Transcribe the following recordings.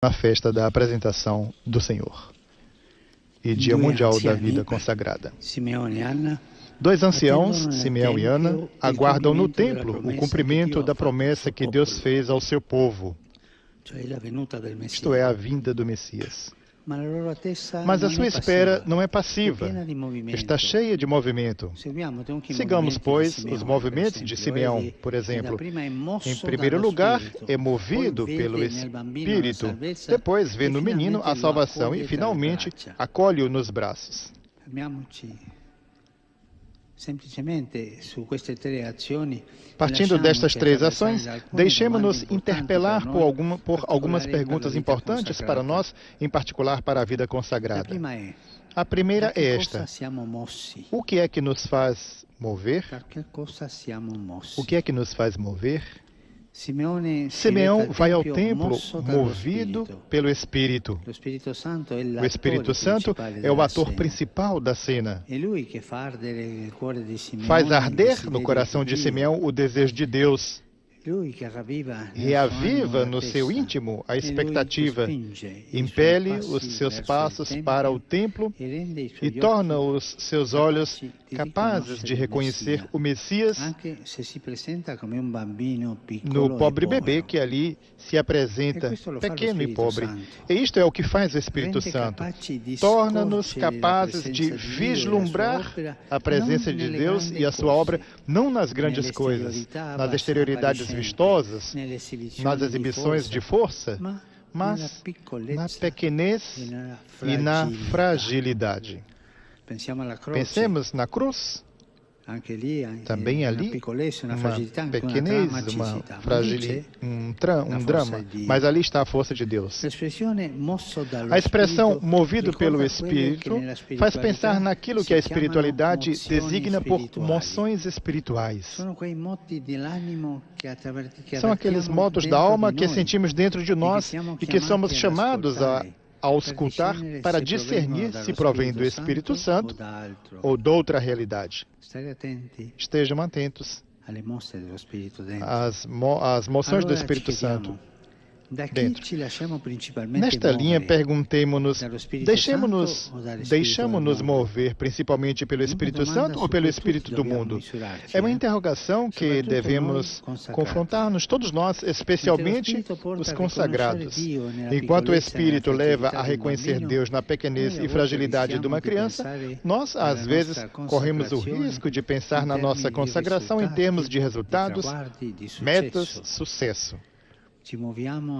na festa da apresentação do Senhor e Dia Mundial da Vida Consagrada. Dois anciãos, Simeão e Ana, aguardam no templo o cumprimento da promessa que Deus fez ao seu povo, isto é, a vinda do Messias. Mas a sua espera não é passiva, está cheia de movimento. Sigamos, pois, os movimentos de Simeão, por exemplo. Em primeiro lugar, é movido pelo Espírito, depois vê no menino a salvação e, finalmente, acolhe-o nos braços. Partindo destas três ações, deixemos-nos interpelar por algumas perguntas importantes para nós, em particular para a vida consagrada. A primeira é esta: o que é que nos faz mover? O que é que nos faz mover? Simeão vai ao templo movido pelo Espírito. O Espírito Santo é o ator principal da cena. Faz arder no coração de Simeão o desejo de Deus. Reaviva no seu íntimo a expectativa, impele os seus passos para o templo e torna os seus olhos capazes de reconhecer o Messias no pobre bebê que ali se apresenta, pequeno e pobre. E isto é o que faz o Espírito Santo. Torna-nos capazes de vislumbrar a presença de Deus e a sua obra, não nas grandes coisas, nas exterioridades vistosas, nas exibições de força, mas na pequenez e na fragilidade. Pensemos na cruz. Também ali, uma pequenez, um drama, mas ali está a força de Deus. A expressão movido pelo Espírito faz pensar naquilo que a espiritualidade designa por moções espirituais. São aqueles motos da alma que sentimos dentro de nós e que somos chamados a auscultar para discernir se provém do Espírito Santo ou de outra realidade. Estejam atentos às moções do Espírito Santo dentro. Nesta linha, perguntemos-nos, deixamos-nos mover principalmente pelo Espírito Santo ou pelo Espírito do mundo? É uma interrogação que devemos confrontar-nos, todos nós, especialmente os consagrados. Enquanto o Espírito leva a reconhecer Deus na pequenez e fragilidade de uma criança, nós, às vezes, corremos o risco de pensar na nossa consagração em termos de resultados, metas, sucesso.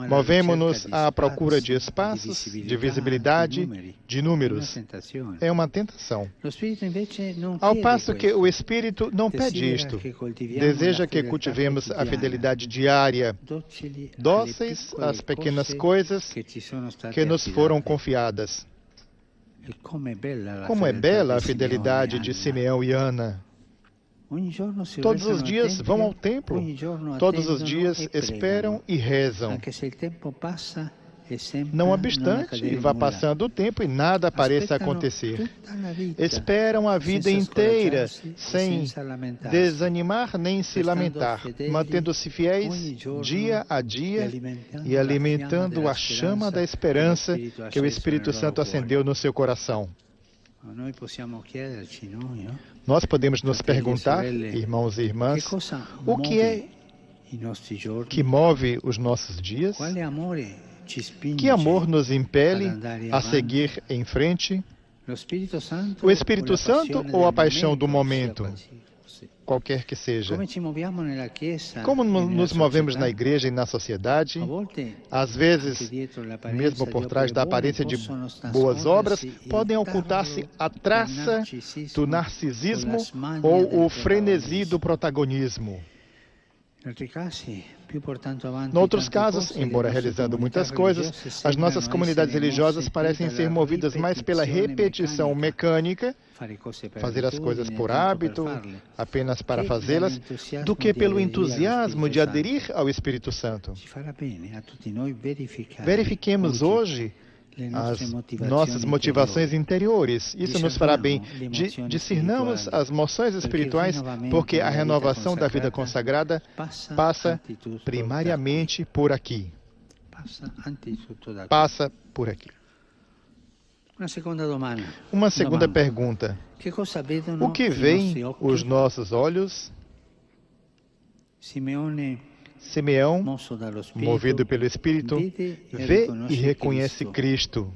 Movemos-nos à procura de espaços, de visibilidade, de números. É uma tentação. Ao passo que o Espírito não pede isto. Deseja que cultivemos a fidelidade diária, dóceis às pequenas coisas que nos foram confiadas. Como é bela a fidelidade de Simeão e Ana. Todos os dias vão ao templo, todos os dias esperam e rezam. Não obstante, vá passando o tempo e nada pareça acontecer. Esperam a vida inteira, sem desanimar nem se lamentar, mantendo-se fiéis dia a dia e alimentando a chama da esperança que o Espírito Santo acendeu no seu coração. Nós podemos nos perguntar, irmãos e irmãs, o que é que move os nossos dias? Que amor nos impele a seguir em frente? O Espírito Santo ou a paixão do momento? Qualquer que seja. Como nos movemos na igreja e na sociedade, às vezes, mesmo por trás da aparência de boas obras, podem ocultar-se a traça do narcisismo ou o frenesi do protagonismo. Noutros casos, embora realizando muitas coisas, as nossas comunidades religiosas parecem ser movidas mais pela repetição mecânica, fazer as coisas por hábito, apenas para fazê-las, do que pelo entusiasmo de aderir ao Espírito Santo. Verifiquemos hoje as nossas motivações interiores. Isso nos fará bem. Discernamos as moções espirituais, porque a renovação da vida consagrada passa primariamente por aqui. passa por aqui. Uma segunda pergunta. O que veem os nossos olhos? Simeão, movido pelo Espírito, vê e reconhece Cristo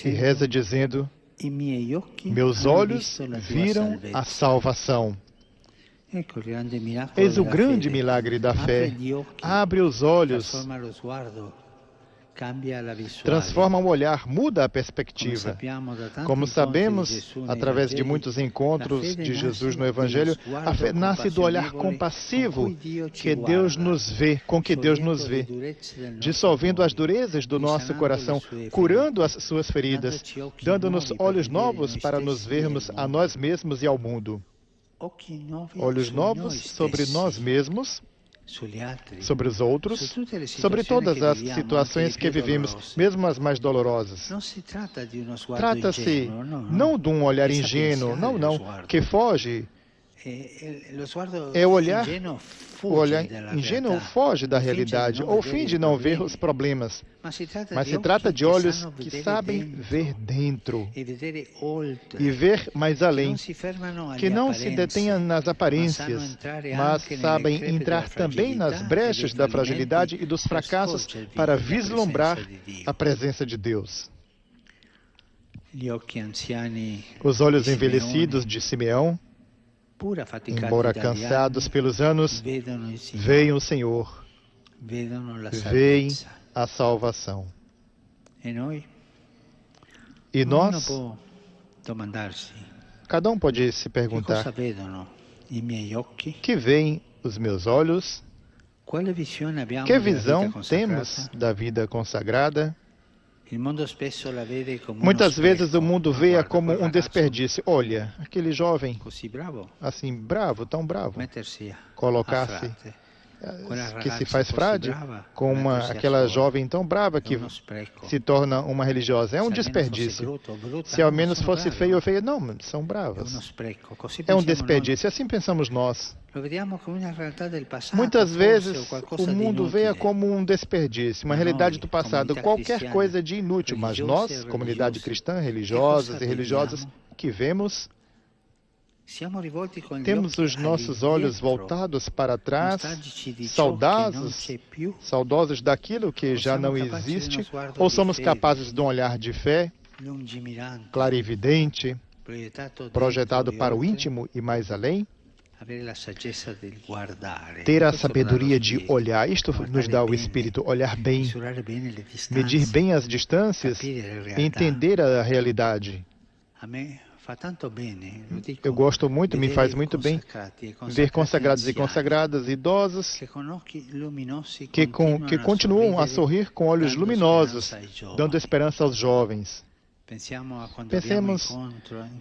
e reza dizendo: meus olhos viram a salvação. Eis o grande milagre da fé. Abre os olhos, transforma o olhar, muda a perspectiva. Como sabemos, através de muitos encontros de Jesus no Evangelho, a fé nasce do olhar compassivo que Deus nos vê, com que Deus nos vê, dissolvendo as durezas do nosso coração, curando as suas feridas, dando-nos olhos novos para nos vermos a nós mesmos e ao mundo. Olhos novos sobre nós mesmos, sobre os outros, sobre todas as situações que vivemos, mesmo as mais dolorosas. Trata-se não de um olhar ingênuo, não, que foge. O olhar ingênuo foge da realidade, ou finge não ver os problemas. Mas se trata de olhos que sabem ver dentro e ver mais além, que não se detenham nas aparências, mas sabem entrar também nas brechas da fragilidade e dos fracassos para vislumbrar a presença de Deus. Os olhos envelhecidos de Simeão, embora cansados pelos anos, veem o Senhor, veem a salvação. E nós, cada um pode se perguntar: que veem os meus olhos? Que visão temos da vida consagrada? Muitas vezes o mundo vê-a como um desperdício. Olha, aquele jovem, assim, bravo, tão bravo, colocar-se, que se faz frade, com aquela jovem tão brava que se torna uma religiosa. É um desperdício. Se ao menos fosse feio ou feia, não, são bravas. É um desperdício. Assim pensamos nós. Muitas vezes o mundo vê-a como um desperdício, uma realidade do passado, qualquer coisa de inútil. Mas nós, comunidade cristã, religiosas e religiosas, que vemos, temos os nossos olhos voltados para trás, saudosos daquilo que já não existe, ou somos capazes de um olhar de fé, clarividente, projetado para o íntimo e mais além? Ter a sabedoria de olhar, isto nos dá o Espírito, olhar bem, medir bem as distâncias, entender a realidade. Eu gosto muito, me faz muito bem ver consagrados e consagradas, idosos, que continuam a sorrir com olhos luminosos, dando esperança aos jovens. Pensemos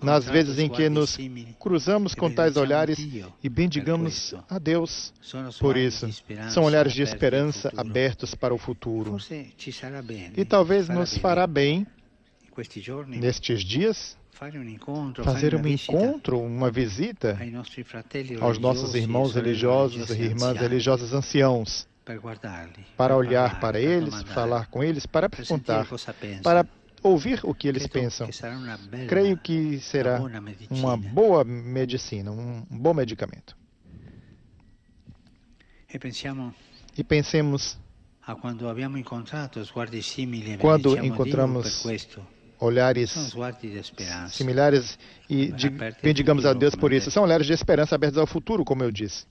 nas vezes em que nos cruzamos com tais olhares e bendigamos a Deus por isso. São olhares de esperança abertos para o futuro. E talvez nos fará bem, nestes dias, fazer um encontro, uma visita aos nossos irmãos religiosos e irmãs religiosas anciãos, para olhar para eles, falar com eles, para perguntar, para ouvir o que eles pensam. Creio que será uma boa medicina, um bom medicamento. E pensemos, quando encontramos olhares similares e bendigamos a Deus por isso. São olhares de esperança abertos ao futuro, como eu disse.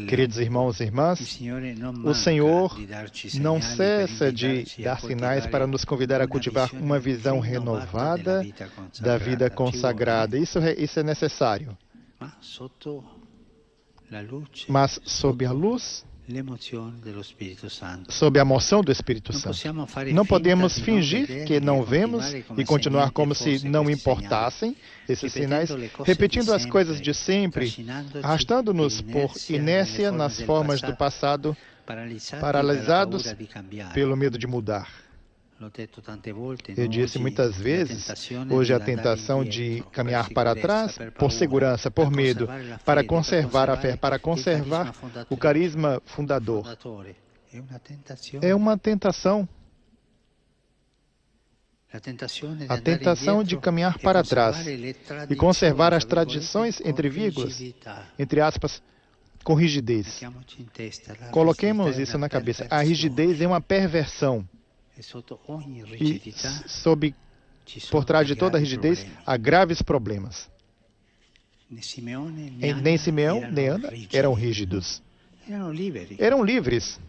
Queridos irmãos e irmãs, o Senhor não cessa de dar sinais para nos convidar a cultivar uma visão renovada da vida consagrada. Isso é necessário. Mas sob a luz, sob a moção do Espírito Santo. Não podemos fingir que não vemos e continuar como se não importassem esses sinais, repetindo as coisas de sempre, arrastando-nos por inércia nas formas do passado, paralisados pelo medo de mudar. Eu disse muitas vezes, hoje a tentação de caminhar para trás, por segurança, por medo, para conservar a fé, para conservar o carisma fundador. É uma tentação. A tentação de caminhar para trás e conservar as tradições, entre vírgulas, entre aspas, com rigidez. Coloquemos isso na cabeça. A rigidez é uma perversão. E por trás de toda a rigidez, há graves problemas. Nem Simeão, nem Ana eram rígidos. Eram livres.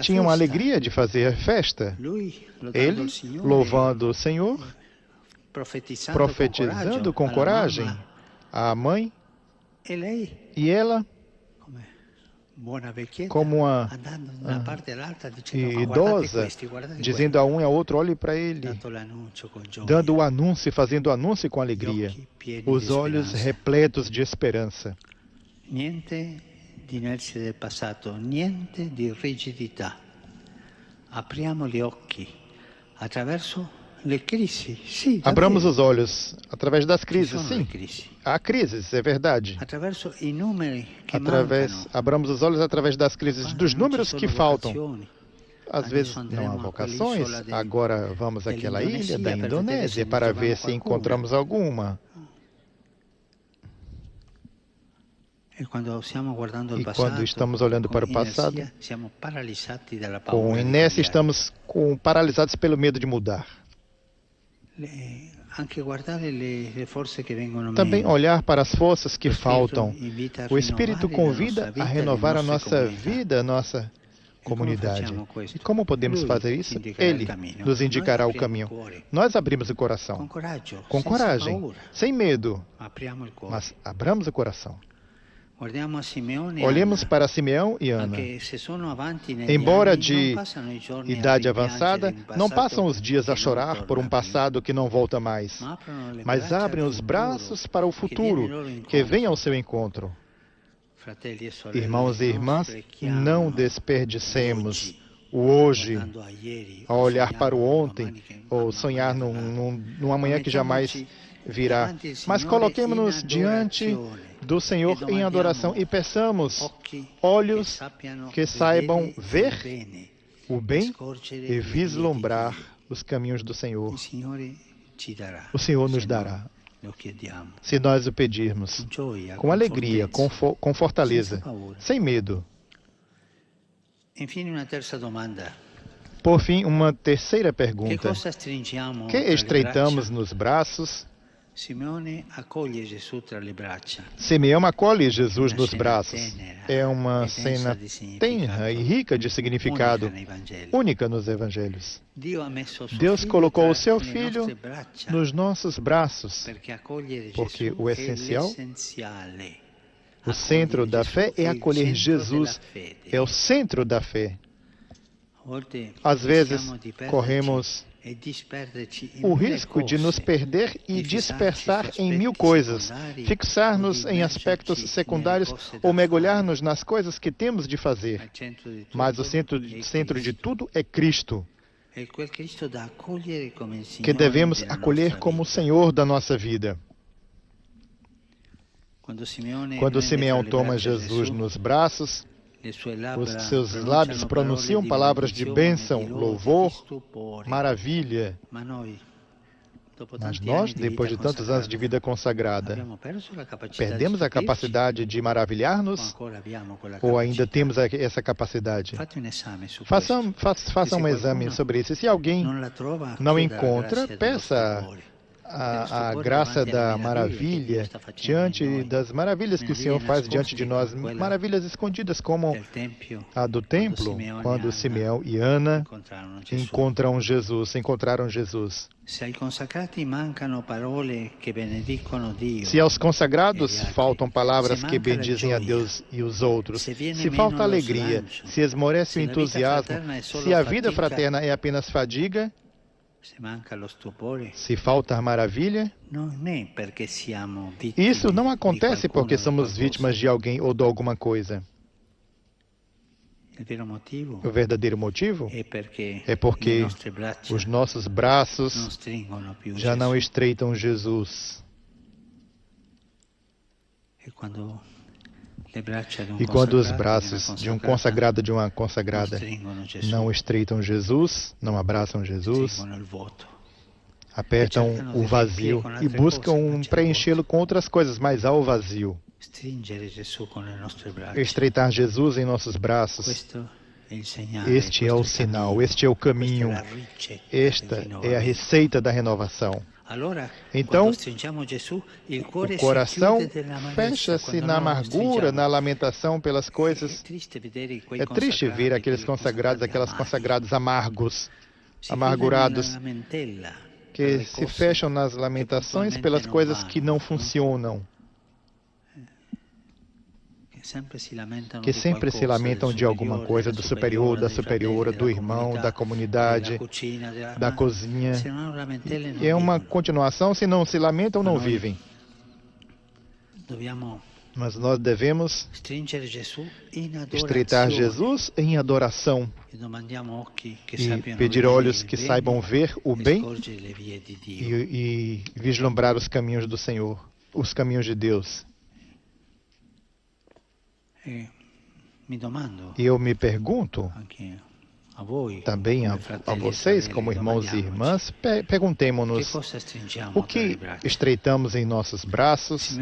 Tinham a alegria de fazer festa. Ele, louvando o Senhor, profetizando com coragem, a mãe, e ela, como uma idosa, dizendo a um e ao outro, olhe para ele, dando o anúncio, fazendo o anúncio com alegria, os olhos repletos de esperança. Niente di inerzia del passato, niente di rigidità. Apriamo gli occhi attraverso le crisi. Sì, abramos os olhos através das crises, sim. Há crises, é verdade. Attraverso i numeri che mancano. Abramos os olhos através das crises, dos números que faltam. Às vezes não há vocações. Agora vamos àquela ilha da Indonésia para ver se encontramos alguma. E quando estamos olhando para o passado, com inércia estamos paralisados pelo medo de mudar. Também olhar para as forças que faltam. O Espírito convida a renovar a nossa vida, a nossa comunidade. E como podemos fazer isso? Ele nos indicará o caminho. Nós abrimos o coração. Com coragem, sem medo. Mas abramos o coração. Olhemos para Simeão e Ana. Embora de idade avançada, não passam os dias a chorar por um passado que não volta mais, mas abrem os braços para o futuro que vem ao seu encontro. Irmãos e irmãs, não desperdicemos o hoje a olhar para o ontem ou sonhar num amanhã que jamais virá, mas coloquemos-nos diante do Senhor em adoração e peçamos olhos que saibam ver o bem e vislumbrar os caminhos do Senhor. O Senhor nos dará, se nós o pedirmos, com alegria, com fortaleza, sem medo. Por fim, uma terceira pergunta. Que estreitamos nos braços? Simeão acolhe Jesus nos braços. É uma cena tenra e rica de significado, única nos Evangelhos. Deus colocou o seu Filho nos nossos braços, porque o essencial, o centro da fé é acolher Jesus, é o centro da fé. Às vezes, corremos o risco de nos perder e dispersar em mil coisas, fixar-nos em aspectos secundários ou mergulhar-nos nas coisas que temos de fazer. Mas o centro de tudo é Cristo, que devemos acolher como o Senhor da nossa vida. Quando Simeão toma Jesus nos braços, os seus lábios pronunciam palavras de bênção, louvor, maravilha. Mas nós, depois de tantos anos de vida consagrada, perdemos a capacidade de maravilhar-nos? Ou ainda temos essa capacidade? Faça um exame sobre isso. Se alguém não encontra, peça a graça da maravilha diante das maravilhas que o Senhor faz diante de nós, maravilhas escondidas como a do templo, quando Simeão e Ana encontraram Jesus. Se aos consagrados faltam palavras que bendizem a Deus e os outros, se falta alegria, se esmorece o entusiasmo, se a vida fraterna é apenas fadiga, se falta maravilha, isso não acontece porque somos vítimas de alguém ou de alguma coisa. O verdadeiro motivo é porque os nossos braços já não estreitam Jesus. E quando os braços de um consagrado, de uma consagrada, não estreitam Jesus, não abraçam Jesus, apertam o vazio e buscam preenchê-lo com outras coisas, mas há o vazio. Estreitar Jesus em nossos braços, este é o sinal, este é o caminho, esta é a receita da renovação. Então, o coração fecha-se na amargura, na lamentação pelas coisas. É triste ver aqueles consagrados, aquelas consagrados amargos, amargurados, que se fecham nas lamentações pelas coisas que não funcionam, que sempre se lamentam de alguma coisa, do superior, da superiora, do irmão, da comunidade, da cozinha. E é uma continuação, se não se lamentam, não vivem. Mas nós devemos estreitar Jesus em adoração e pedir olhos que saibam ver o bem e vislumbrar os caminhos do Senhor, os caminhos de Deus. E eu me pergunto, também a vocês, como irmãos e irmãs, perguntemo-nos, o que estreitamos em nossos braços?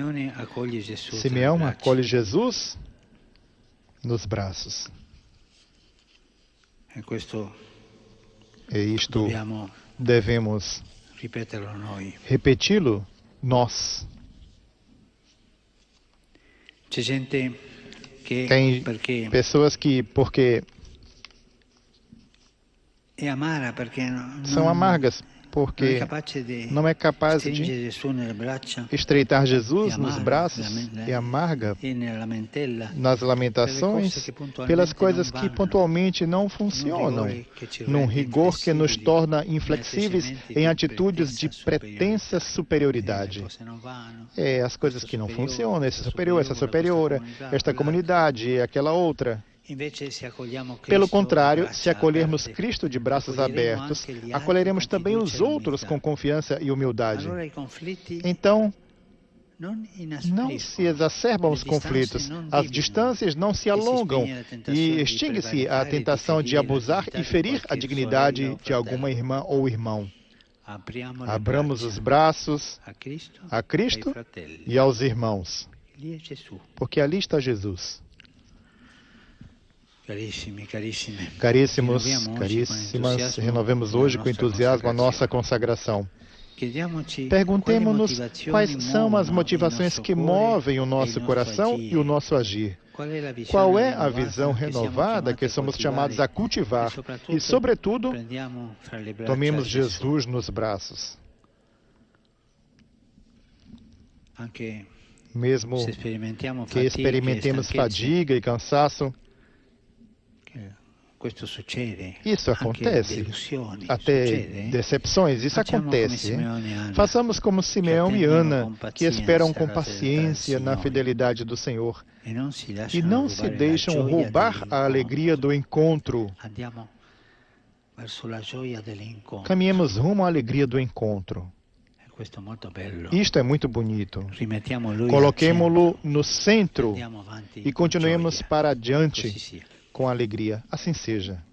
Simeão acolhe Jesus nos braços. E isto devemos repeti-lo nós. Tem pessoas que, porque são amargas, porque não é capaz de estreitar Jesus nos braços, e amarga nas lamentações pelas coisas que pontualmente não funcionam, num rigor que nos torna inflexíveis em atitudes de pretensa superioridade. As coisas que não funcionam, esse superior, essa superiora, esta comunidade, aquela outra. Pelo contrário, se acolhermos Cristo de braços abertos, acolheremos também os outros com confiança e humildade. Então, não se exacerbam os conflitos, as distâncias não se alongam e extingue-se a tentação de abusar e ferir a dignidade de alguma irmã ou irmão. Abramos os braços a Cristo e aos irmãos, porque ali está Jesus. Caríssimos, caríssimas, renovemos hoje com entusiasmo a nossa consagração. Perguntemo-nos quais são as motivações que movem o nosso coração e o nosso agir. Qual é a visão renovada que somos chamados a cultivar? E, sobretudo, tomemos Jesus nos braços. Mesmo que experimentemos fadiga e cansaço, isso acontece, até decepções, isso acontece. Façamos como Simeão e Ana, que esperam com paciência na fidelidade do Senhor e não se deixam roubar a alegria do encontro. Caminhemos rumo à alegria do encontro. Isto é muito bonito. Coloquemo-lo no centro e continuemos para adiante com alegria. Assim seja.